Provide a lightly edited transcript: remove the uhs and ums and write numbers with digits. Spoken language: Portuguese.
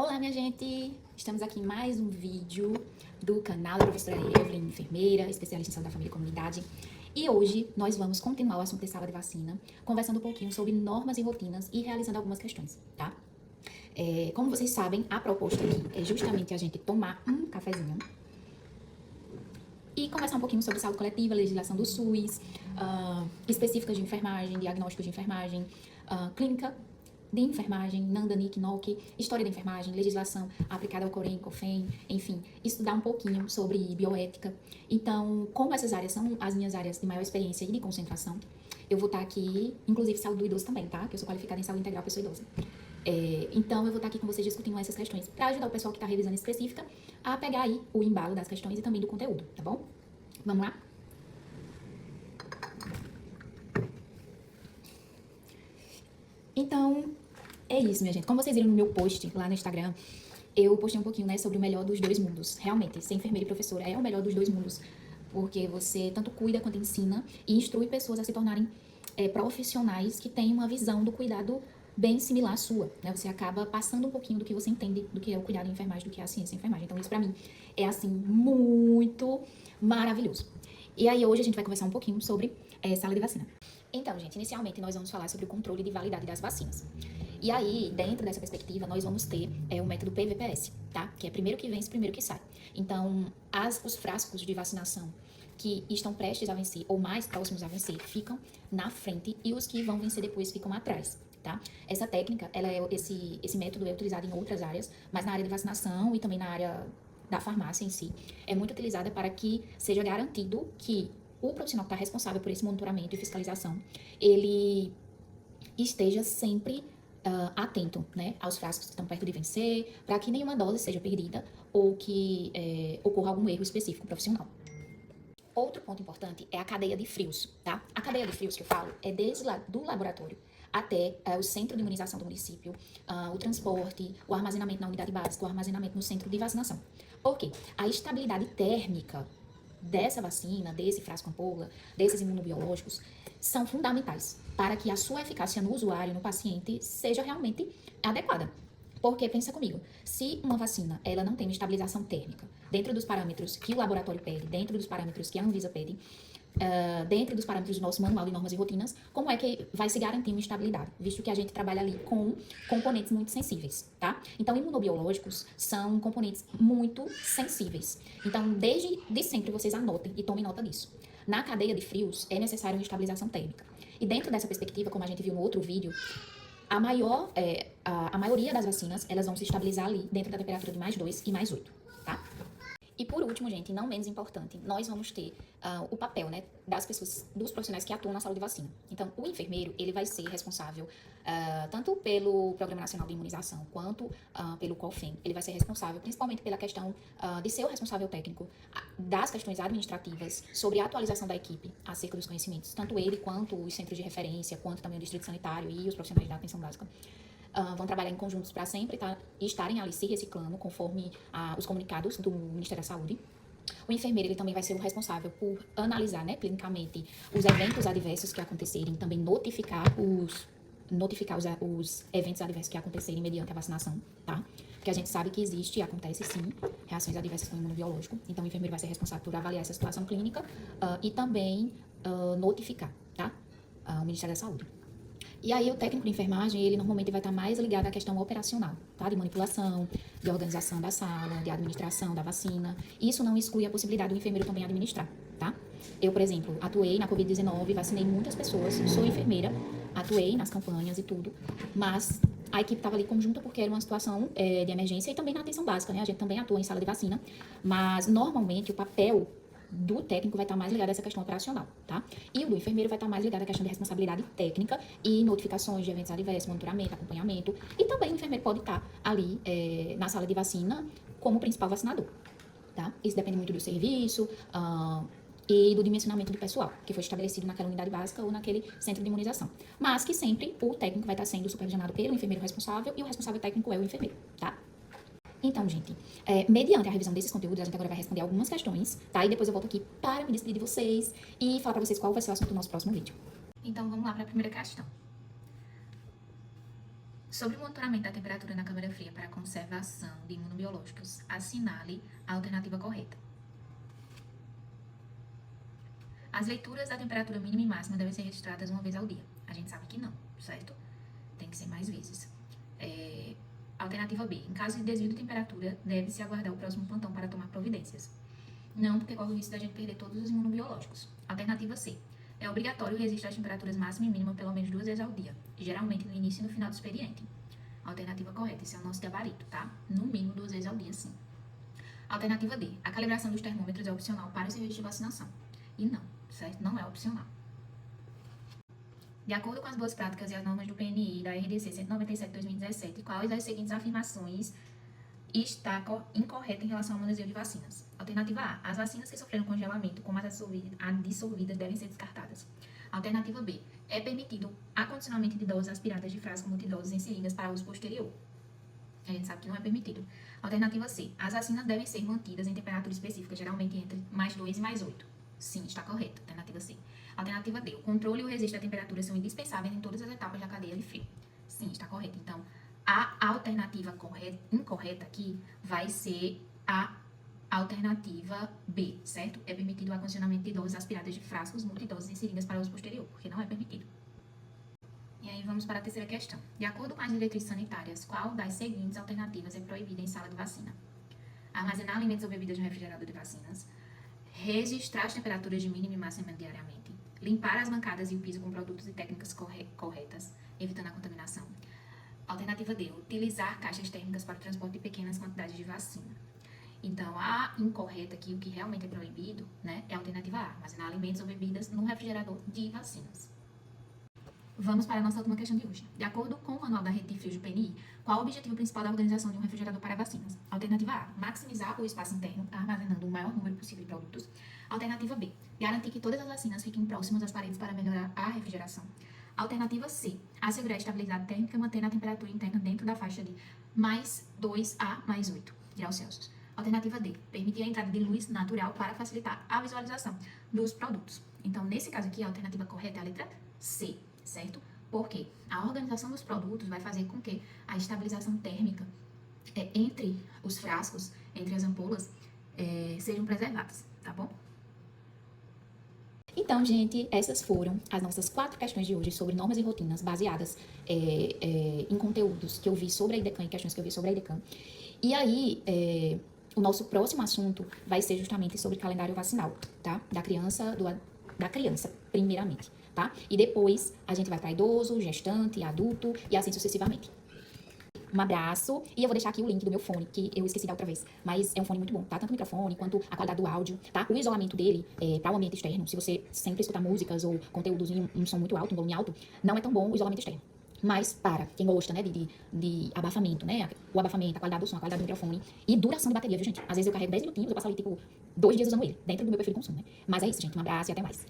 Olá, minha gente! Estamos aqui em mais um vídeo do canal da professora Evelyn, enfermeira, especialista em saúde da família e comunidade. E hoje nós vamos continuar o assunto de sala de vacina, conversando um pouquinho sobre normas e rotinas e realizando algumas questões, tá? Como vocês sabem, a proposta aqui é justamente a gente tomar um cafezinho e conversar um pouquinho sobre saúde coletiva, legislação do SUS, específicas de enfermagem, diagnósticos de enfermagem, clínica de enfermagem, NANDA, NIC, NOC, história da enfermagem, legislação aplicada ao COREN, COFEN, enfim, estudar um pouquinho sobre bioética. Então, como essas áreas são as minhas áreas de maior experiência e de concentração, eu vou estar aqui, inclusive saúde do idoso também, tá? Que eu sou qualificada em saúde integral pessoa idosa. Então, eu vou estar aqui com vocês discutindo essas questões para ajudar o pessoal que está revisando específica a pegar aí o embalo das questões e também do conteúdo, tá bom? Vamos lá? Então, é isso, minha gente. Como vocês viram no meu post lá no Instagram, eu postei um pouquinho, né, sobre o melhor dos dois mundos. Realmente, ser enfermeira e professora é o melhor dos dois mundos, porque você tanto cuida quanto ensina e instrui pessoas a se tornarem profissionais que têm uma visão do cuidado bem similar à sua, né? Você acaba passando um pouquinho do que você entende do que é o cuidado em enfermagem, do que é a ciência em enfermagem. Então, isso pra mim é, assim, muito maravilhoso. E aí, hoje a gente vai conversar um pouquinho sobre sala de vacina. Então, gente, inicialmente nós vamos falar sobre o controle de validade das vacinas. E aí, dentro dessa perspectiva, nós vamos ter o método PVPS, tá? Que é primeiro que vence, primeiro que sai. Então, os frascos de vacinação que estão prestes a vencer ou mais próximos a vencer ficam na frente e os que vão vencer depois ficam atrás, tá? Essa técnica, esse método é utilizado em outras áreas, mas na área de vacinação e também na área da farmácia em si, é muito utilizada para que seja garantido que o profissional que está responsável por esse monitoramento e fiscalização, ele esteja sempre atento, né, aos frascos que estão perto de vencer, para que nenhuma dose seja perdida ou que ocorra algum erro específico profissional. Outro ponto importante é a cadeia de frios, tá? A cadeia de frios que eu falo é desde do laboratório até o centro de imunização do município, o transporte, o armazenamento na unidade básica, o armazenamento no centro de vacinação. Por quê? A estabilidade térmica dessa vacina, desse frasco ampola, desses imunobiológicos, são fundamentais para que a sua eficácia no usuário, no paciente, seja realmente adequada. Porque, pensa comigo, se uma vacina ela não tem uma estabilização térmica dentro dos parâmetros que o laboratório pede, dentro dos parâmetros que a Anvisa pede, dentro dos parâmetros do nosso manual de normas e rotinas, como é que vai se garantir uma estabilidade? Visto que a gente trabalha ali com componentes muito sensíveis, tá? Então, imunobiológicos são componentes muito sensíveis. Então, desde de sempre vocês anotem e tomem nota disso. Na cadeia de frios, é necessária uma estabilização térmica. E dentro dessa perspectiva, como a gente viu no outro vídeo, a maioria das vacinas, elas vão se estabilizar ali dentro da temperatura de +2 e +8, tá? E por último, gente, não menos importante, nós vamos ter o papel, né, das pessoas, dos profissionais que atuam na sala de vacina. Então, o enfermeiro, ele vai ser responsável tanto pelo Programa Nacional de Imunização quanto pelo COFEN. Ele vai ser responsável principalmente pela questão de ser o responsável técnico das questões administrativas sobre a atualização da equipe acerca dos conhecimentos. Tanto ele quanto os centros de referência, quanto também o distrito sanitário e os profissionais da atenção básica. Vão trabalhar em conjuntos para sempre estarem ali se reciclando conforme os comunicados do Ministério da Saúde. O enfermeiro ele também vai ser o responsável por analisar, né, clinicamente os eventos adversos que acontecerem, também notificar os eventos adversos que acontecerem mediante a vacinação, tá? Porque a gente sabe que existe e acontece sim reações adversas com o imunobiológico. Então o enfermeiro vai ser responsável por avaliar essa situação clínica e também notificar, tá? O Ministério da Saúde. E aí o técnico de enfermagem, ele normalmente vai estar mais ligado à questão operacional, tá? De manipulação, de organização da sala, de administração da vacina. Isso não exclui a possibilidade do enfermeiro também administrar, tá? Eu, por exemplo, atuei na Covid-19, vacinei muitas pessoas, sou enfermeira, atuei nas campanhas e tudo, mas a equipe estava ali conjunta porque era uma situação de emergência e também na atenção básica, né? A gente também atua em sala de vacina, mas normalmente o papel do técnico vai estar mais ligado a essa questão operacional, tá? E o do enfermeiro vai estar mais ligado à questão de responsabilidade técnica e notificações de eventos adversos, monitoramento, acompanhamento. E também o enfermeiro pode estar ali na sala de vacina como principal vacinador, tá? Isso depende muito do serviço e do dimensionamento do pessoal, que foi estabelecido naquela unidade básica ou naquele centro de imunização. Mas que sempre o técnico vai estar sendo supervisionado pelo enfermeiro responsável e o responsável técnico é o enfermeiro, tá? Então, gente, mediante a revisão desses conteúdos, a gente agora vai responder algumas questões, tá? E depois eu volto aqui para me despedir de vocês e falar para vocês qual vai ser o assunto do nosso próximo vídeo. Então, vamos lá para a primeira questão. Sobre o monitoramento da temperatura na câmara fria para a conservação de imunobiológicos, assinale a alternativa correta. As leituras da temperatura mínima e máxima devem ser registradas uma vez ao dia. A gente sabe que não, certo? Tem que ser mais vezes. Alternativa B. Em caso de desvio de temperatura, deve-se aguardar o próximo plantão para tomar providências. Não, porque corre o risco da gente perder todos os imunobiológicos. Alternativa C. É obrigatório o registro das temperaturas máxima e mínima pelo menos 2 vezes ao dia, geralmente no início e no final do expediente. Alternativa correta, esse é o nosso gabarito, tá? No mínimo 2 vezes ao dia, sim. Alternativa D. A calibração dos termômetros é opcional para o serviço de vacinação. E não, certo? Não é opcional. De acordo com as boas práticas e as normas do PNI e da RDC 197/2017, quais das seguintes afirmações está incorreta em relação ao manuseio de vacinas? Alternativa A. As vacinas que sofreram congelamento, como as dissolvidas, devem ser descartadas. Alternativa B. É permitido acondicionamento de doses aspiradas de frasco multidoses em seringas para uso posterior. A gente sabe que não é permitido. Alternativa C. As vacinas devem ser mantidas em temperatura específica, geralmente entre +2 e +8. Sim, está correto. Alternativa C. Alternativa D. O controle e o registro da temperatura são indispensáveis em todas as etapas da cadeia de frio. Sim, está correto. Então, a alternativa incorreta aqui vai ser a alternativa B, certo? É permitido o acondicionamento de doses aspiradas de frascos multidoses em seringas para uso posterior, porque não é permitido. E aí vamos para a terceira questão. De acordo com as diretrizes sanitárias, qual das seguintes alternativas é proibida em sala de vacina? Armazenar alimentos ou bebidas no refrigerador de vacinas, registrar as temperaturas de mínima e máxima diariamente, limpar as bancadas e o piso com produtos e técnicas corretas, evitando a contaminação. Alternativa D, utilizar caixas térmicas para o transporte de pequenas quantidades de vacina. Então, a incorreta aqui, o que realmente é proibido, né, é a alternativa A, armazenar alimentos ou bebidas no refrigerador de vacinas. Vamos para a nossa última questão de hoje. De acordo com o Manual da Rede de Frios do PNI, qual o objetivo principal da organização de um refrigerador para vacinas? Alternativa A, maximizar o espaço interno, armazenando o maior número possível de produtos. Alternativa B, garantir que todas as vacinas fiquem próximas às paredes para melhorar a refrigeração. Alternativa C, assegurar a estabilidade térmica mantendo a temperatura interna dentro da faixa de +2 a +8 graus Celsius. Alternativa D, permitir a entrada de luz natural para facilitar a visualização dos produtos. Então, nesse caso aqui, a alternativa correta é a letra C, certo? Porque a organização dos produtos vai fazer com que a estabilização térmica entre os frascos, entre as ampolas, sejam preservadas, tá bom? Então, gente, essas foram as nossas 4 questões de hoje sobre normas e rotinas baseadas em conteúdos que eu vi sobre a IDECAM e questões que eu vi sobre a IDECAM. E aí, o nosso próximo assunto vai ser justamente sobre calendário vacinal, tá? Da criança, primeiramente, tá? E depois a gente vai para idoso, gestante, adulto e assim sucessivamente. Um abraço, e eu vou deixar aqui o link do meu fone, que eu esqueci da outra vez, mas é um fone muito bom, tá? Tanto o microfone quanto a qualidade do áudio, tá? O isolamento dele para o ambiente externo, se você sempre escuta músicas ou conteúdos em um som muito alto, um volume alto, não é tão bom o isolamento externo. Mas para quem gosta, né, de abafamento, né, o abafamento, a qualidade do som, a qualidade do microfone e duração de bateria, viu, gente? Às vezes eu carrego 10 minutinhos, eu passo ali, tipo, 2 dias usando ele, dentro do meu perfil de consumo, né? Mas é isso, gente, um abraço e até mais.